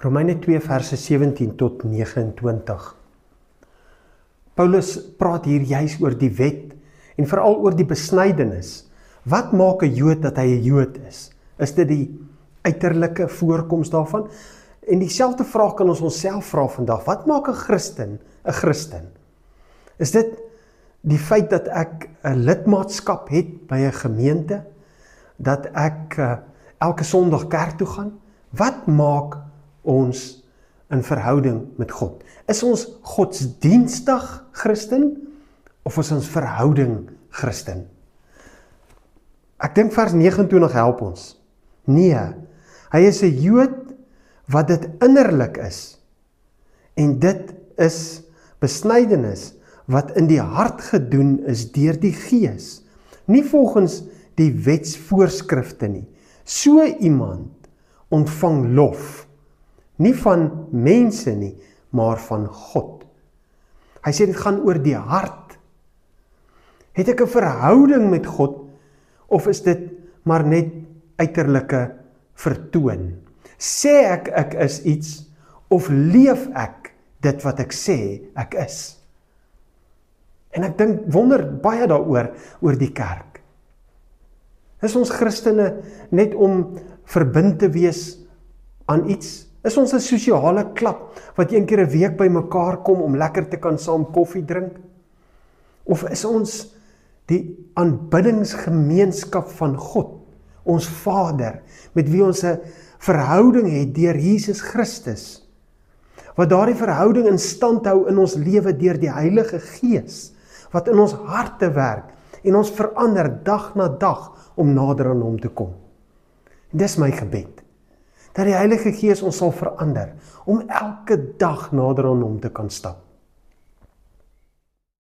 Romeine 2 verse 17 tot 29. Paulus praat hier juis oor die wet en veral oor die besnydenis. Wat maak 'n Jood dat hy 'n Jood is? Is dit die uiterlike voorkoms daarvan? En dieselfde vraag kan ons onsself vra vandag. Wat maak 'n Christen 'n Christen? Is dit die feit dat ek 'n lidmaatskap het by 'n gemeente? Dat ek elke Sondag kerk toe gaan? Wat maak ons in verhouding met God? Is ons godsdienstig Christen of is ons verhouding Christen? Ek dink vers 29 help ons. Nee, hy is 'n Jood wat dit innerlik is. En dit is besnydenis wat in die hart gedoen is deur die Gees, nie volgens die wetsvoorskrifte nie. So iemand ontvang lof, nie van mense nie, maar van God. Hy sê dit gaan oor die hart. Het ek 'n verhouding met God, of is dit maar net uiterlike vertoon? Sê ek is iets, of leef ek dit wat ek sê ek is? En ek wonder baie daaroor, oor die kerk. Is ons Christene net om verbind te wees aan iets? Is ons 'n sosiale klap, wat een keer 'n week by mekaar kom om lekker te kan saam koffie drink? Of is ons die aanbiddingsgemeenskap van God, ons Vader, met wie ons 'n verhouding het deur Jesus Christus, wat daardie verhouding in stand hou in ons lewe deur die Heilige Gees, wat in ons harte werk en ons verander dag na dag om nader aan hom te kom. Dis my gebed, dat die Heilige Gees ons sal verander om elke dag nader aan hom te kan stap.